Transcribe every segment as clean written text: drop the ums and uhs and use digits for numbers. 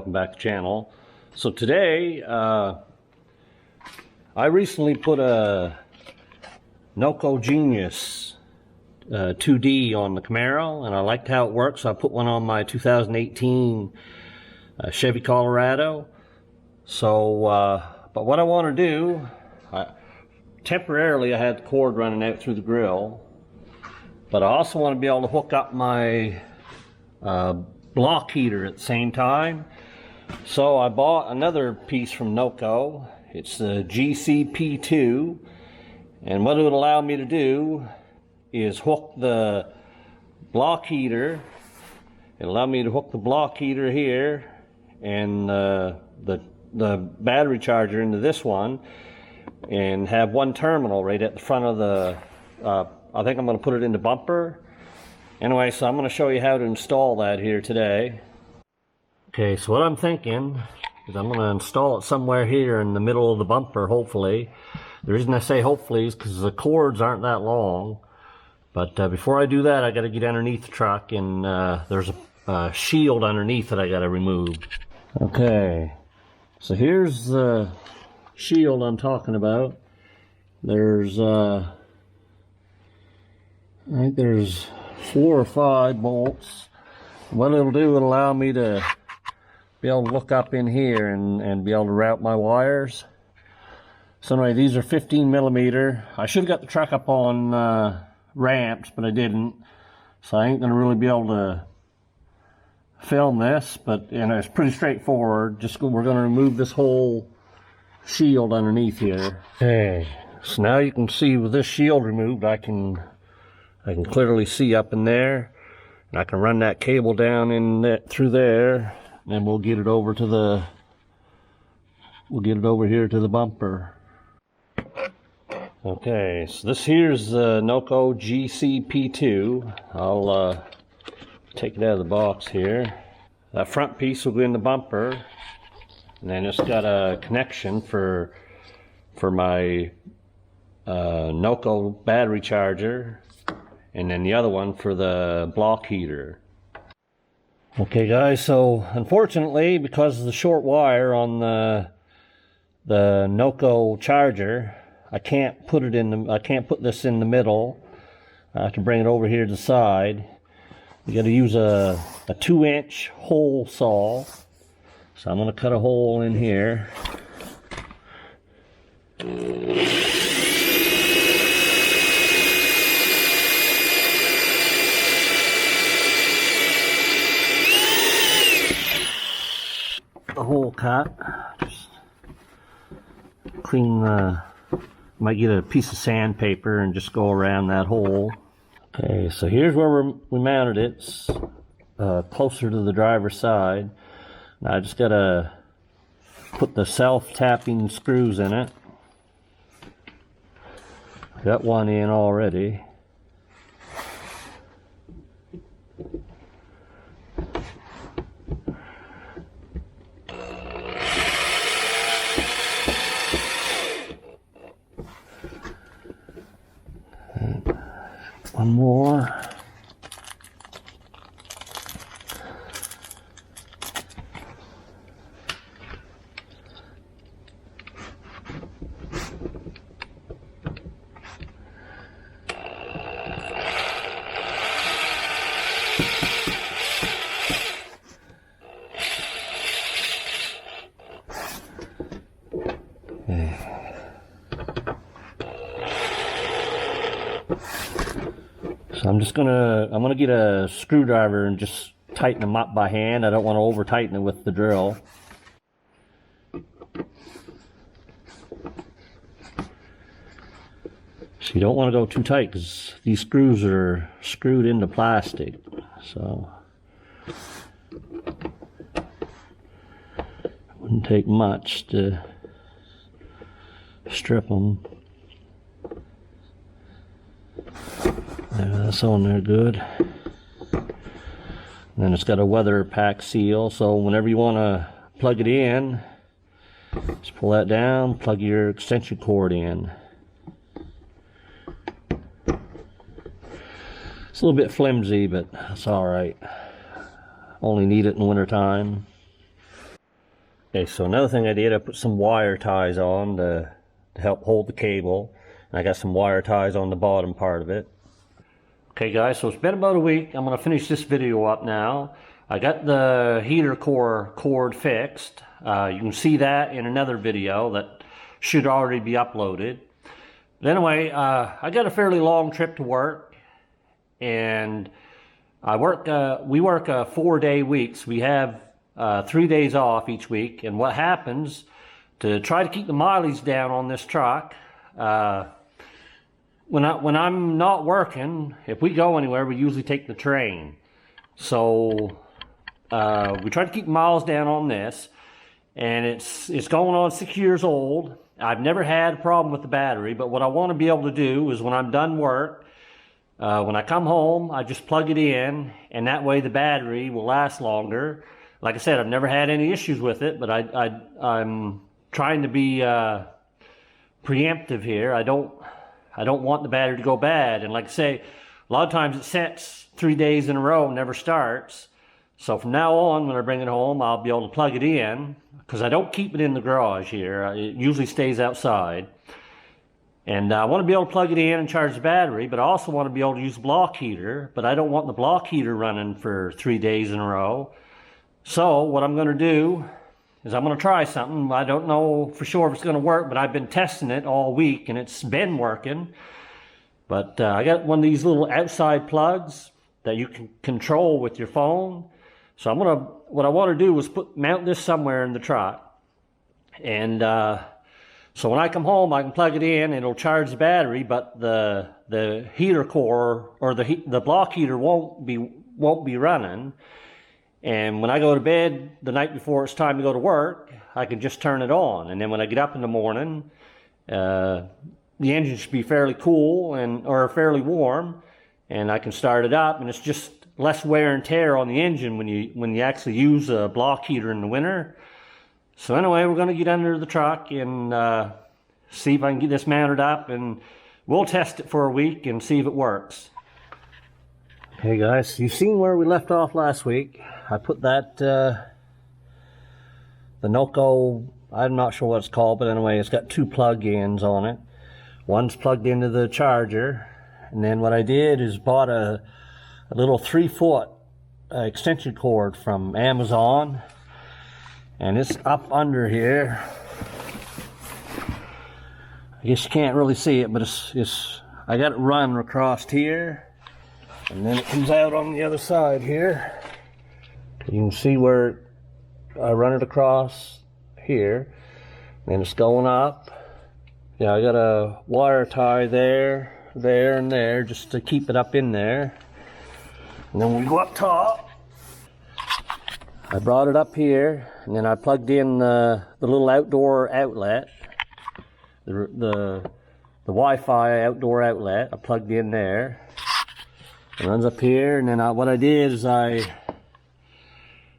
welcome back to the channel. So today I recently put a NOCO Genius 2D on the Camaro, and I liked how it works, so I put one on my 2018 Chevy Colorado. So but what I want to do, temporarily I had the cord running out through the grill, but I also want to be able to hook up my block heater at the same time. So I bought another piece from NOCO. It's the GCP2, and what it would allow me to do is hook the block heater. It'll allow me to hook the block heater here and the battery charger into this one, and have one terminal right at the front of the I think I'm going to put it in the bumper. Anyway, so I'm going to show you how to install that here today. Okay, so what I'm thinking is I'm going to install it somewhere here in the middle of the bumper, hopefully. The reason I say hopefully is because the cords aren't that long. But before I do that, I got to get underneath the truck, and there's a shield underneath that I got to remove. Okay, so here's the shield I'm talking about. There's I think there's 4 or 5 bolts. What it'll do, it'll allow me to be able to look up in here and be able to route my wires. So anyway, these are 15 millimeter. I should have got the truck up on ramps, but I didn't. So I ain't gonna really be able to film this, but it's pretty straightforward. We're gonna remove this whole shield underneath here. Okay, so now you can see with this shield removed, I can clearly see up in there, and I can run that cable down through there, and then we'll get it over here to the bumper. Okay, so this here's the NOCO GCP2. I'll take it out of the box here. That front piece will go in the bumper, and then it's got a connection for my NOCO battery charger, and then the other one for the block heater. Okay guys, so unfortunately, because of the short wire on the NOCO charger, I can't put this in the middle. I have to bring it over here to the side. You got to use a 2-inch hole saw. So I'm going to cut a hole in here. The hole cut. Just clean might get a piece of sandpaper and just go around that hole. Okay, so here's where we mounted it. It's closer to the driver's side. Now I just gotta put the self-tapping screws in it. Got one in already. One more. So I'm gonna get a screwdriver and just tighten them up by hand. I don't want to over tighten it with the drill. So you don't want to go too tight because these screws are screwed into plastic. So it wouldn't take much to strip them. That's on there good. And then it's got a weather pack seal, so whenever you want to plug it in, just pull that down, plug your extension cord in. It's a little bit flimsy, but that's alright. Only need it in winter time. Okay, so another thing I did, I put some wire ties on to help hold the cable. And I got some wire ties on the bottom part of it. Okay guys, so it's been about a week. I'm going to finish this video up now. I got the heater core cord fixed. You can see that in another video that should already be uploaded. But anyway, I got a fairly long trip to work, and we work 4-day weeks. We have 3 days off each week, and what happens to try to keep the mileage down on this truck, when I'm not working, if we go anywhere, we usually take the train. So we try to keep miles down on this, and it's going on 6 years old. I've never had a problem with the battery, but what I want to be able to do is when I'm done work, when I come home, I just plug it in, and that way the battery will last longer. Like I said, I've never had any issues with it, but I'm trying to be preemptive here. I don't want the battery to go bad. And like I say, a lot of times it sets 3 days in a row and never starts. So from now on, when I bring it home, I'll be able to plug it in, because I don't keep it in the garage here. It usually stays outside. And I want to be able to plug it in and charge the battery, but I also want to be able to use the block heater, but I don't want the block heater running for 3 days in a row. So what I'm going to do is I'm going to try something. I don't know for sure if it's going to work, but I've been testing it all week and it's been working. But I got one of these little outside plugs that you can control with your phone. So what I want to do is mount this somewhere in the truck. And so when I come home, I can plug it in and it'll charge the battery, but the heater core or the block heater won't be running. And when I go to bed the night before it's time to go to work, I can just turn it on. And then when I get up in the morning, the engine should be fairly cool or fairly warm, and I can start it up. And it's just less wear and tear on the engine when you actually use a block heater in the winter. So anyway, we're going to get under the truck and see if I can get this mounted up, and we'll test it for a week and see if it works. Hey guys, you've seen where we left off last week. I put that, the NOCO, I'm not sure what it's called, but anyway, it's got 2 plug-ins on it. One's plugged into the charger, and then what I did is bought a little 3-foot extension cord from Amazon, and it's up under here. I guess you can't really see it, but I got it run across here, and then it comes out on the other side here. You can see where I run it across here, and it's going up. Yeah, I got a wire tie there, and there, just to keep it up in there. And then we go up top. I brought it up here, and then I plugged in the little outdoor outlet, the Wi-Fi outdoor outlet. I plugged in there. It runs up here, and then what I did is I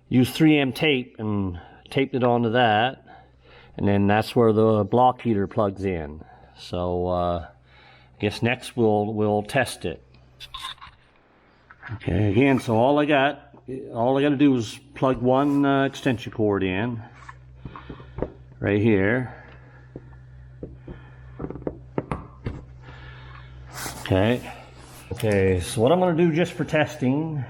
used 3M tape and taped it onto that, and then that's where the block heater plugs in. So I guess next we'll test it. Okay, again, so all I got to do is plug one extension cord in right here. Okay, so what I'm going to do just for testing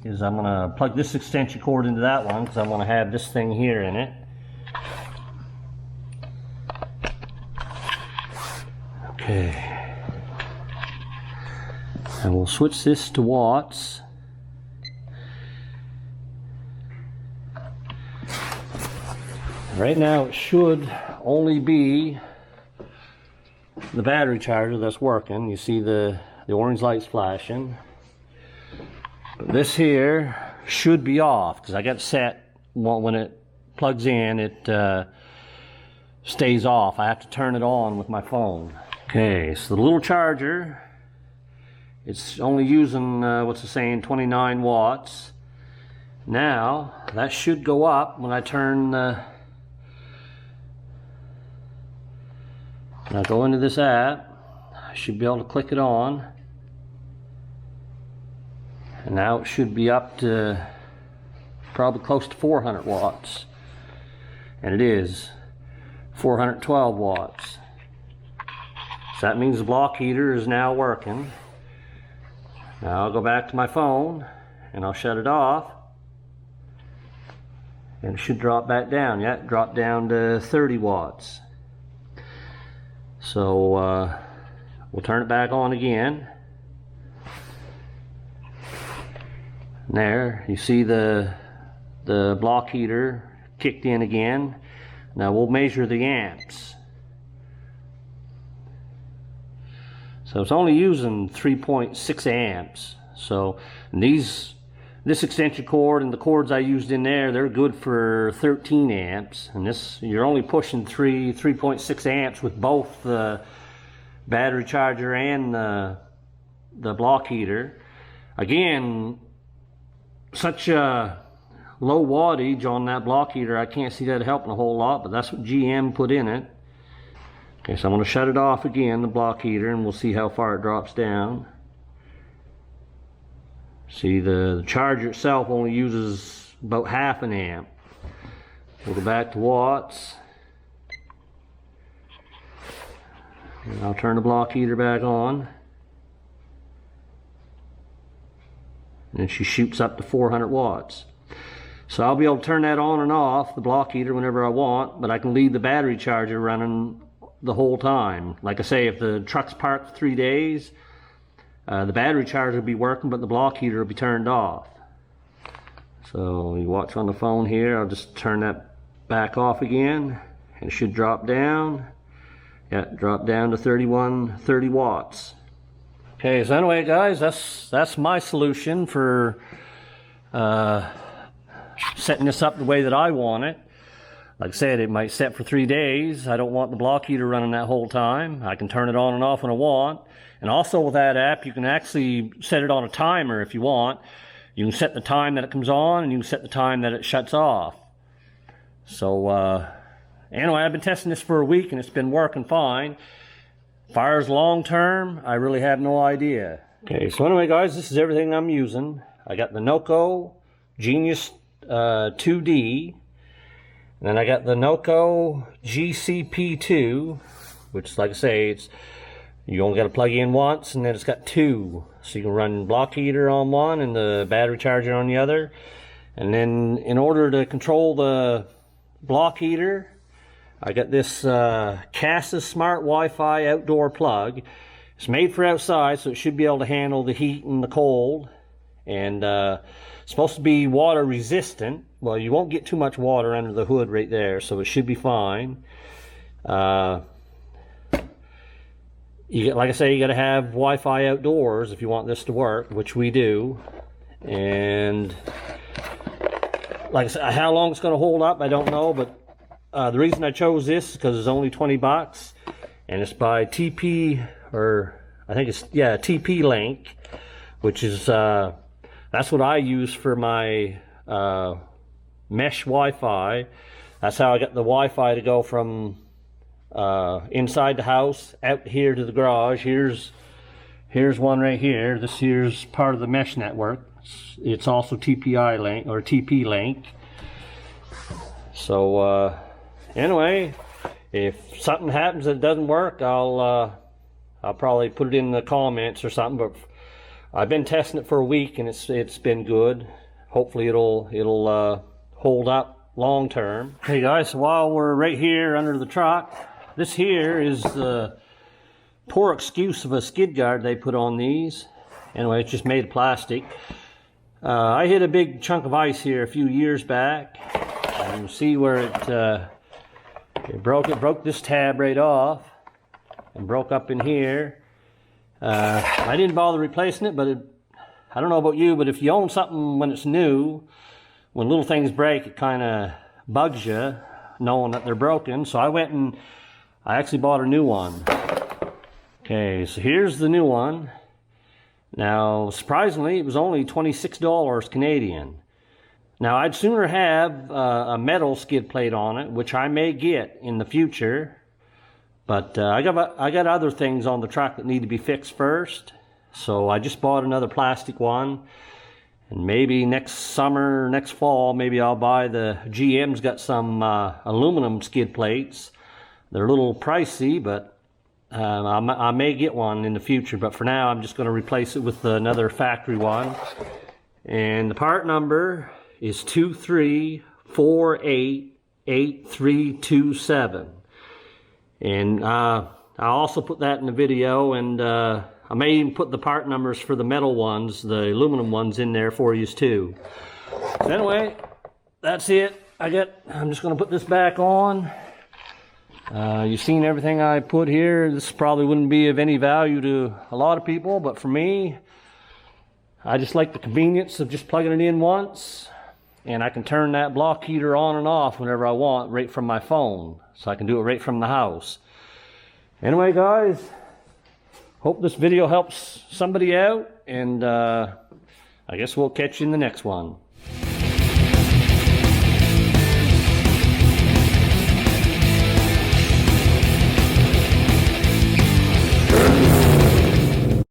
is I'm going to plug this extension cord into that one, because I'm going to have this thing here in it. Okay, and we'll switch this to watts. Right now it should only be the battery charger that's working. You see the orange lights flashing. But this here should be off, because I got it set when it plugs in, it stays off. I have to turn it on with my phone. Okay, so the little charger, it's only using, what's it saying, 29 watts. Now, that should go up when I turn when I go into this app. I should be able to click it on. And now it should be up to probably close to 400 watts. and it is 412 watts. So that means the block heater is now working. Now I'll go back to my phone and I'll shut it off, and it should drop back down. Yeah, it dropped down to 30 watts. So we'll turn it back on again. And there, you see the block heater kicked in again. Now we'll measure the amps. So it's only using 3.6 amps. So this extension cord and the cords I used in there, they're good for 13 amps. And this, you're only pushing 3.6 amps with both the battery charger and the block heater. Again, such a low wattage on that block heater, I can't see that helping a whole lot, but that's what GM put in it. Okay, so I'm going to shut it off again, the block heater, and we'll see how far it drops down. See, the charger itself only uses about half an amp. We'll go back to watts. And I'll turn the block heater back on. And she shoots up to 400 watts. So I'll be able to turn that on and off, the block heater, whenever I want, but I can leave the battery charger running the whole time. Like I say, if the truck's parked for 3 days, the battery charger will be working, but the block heater will be turned off. So you watch on the phone here, I'll just turn that back off again, and it should drop down. Yeah, drop down to 30 watts. Okay, so anyway guys, that's my solution for setting this up the way that I want it. Like I said, it might set for 3 days. I don't want the block heater running that whole time. I can turn it on and off when I want. And also with that app, you can actually set it on a timer if you want. You can set the time that it comes on, and you can set the time that it shuts off. So anyway, I've been testing this for a week and it's been working fine. As far as long term, I really have no idea. Okay, so anyway guys, this is everything I'm using. I got the NOCO Genius 2D. And then I got the NOCO GCP2, which, like I say, you only got to plug in once, and then it's got two. So you can run block heater on one and the battery charger on the other. And then in order to control the block heater, I got this Kasa Smart Wi-Fi outdoor plug. It's made for outside, so it should be able to handle the heat and the cold. And it's supposed to be water resistant. Well, you won't get too much water under the hood right there, so it should be fine. Like I say, you got to have Wi-Fi outdoors if you want this to work, which we do. And like I said, how long it's going to hold up, I don't know. But the reason I chose this is because it's only 20 bucks, and it's by TP, or I think it's TP Link, which is that's what I use for my mesh Wi-Fi. That's how I got the Wi-Fi to go from inside the house out here to the garage. Here's one right here. This here's part of the mesh network. It's also TPI link or TP Link. So anyway, if something happens that doesn't work, I'll probably put it in the comments or something. But I've been testing it for a week and it's been good. Hopefully it'll hold up long term. Hey guys, so while we're right here under the truck, this here is the poor excuse of a skid guard they put on these. Anyway, it's just made of plastic. I hit a big chunk of ice here a few years back, and you see where it broke this tab right off and broke up in here. I didn't bother replacing it, but I don't know about you, but if you own something when it's new, when little things break, it kind of bugs you knowing that they're broken. So I went and I actually bought a new one. Okay, so here's the new one. Now, surprisingly, it was only $26 Canadian. Now, I'd sooner have a metal skid plate on it, which I may get in the future. But I got other things on the truck that need to be fixed first. So I just bought another plastic one. And maybe next summer, next fall, maybe I'll buy the GM's got some aluminum skid plates. They're a little pricey, but I may get one in the future. But for now, I'm just going to replace it with another factory one. And the part number is 23488327. And I'll also put that in the video, and I may even put the part numbers for the metal ones, the aluminum ones, in there for you too. So anyway, that's it. I'm just going to put this back on. You've seen everything I put here. This probably wouldn't be of any value to a lot of people, but for me, I just like the convenience of just plugging it in once, and I can turn that block heater on and off whenever I want right from my phone. So I can do it right from the house. Anyway, guys, hope this video helps somebody out, and I guess we'll catch you in the next one.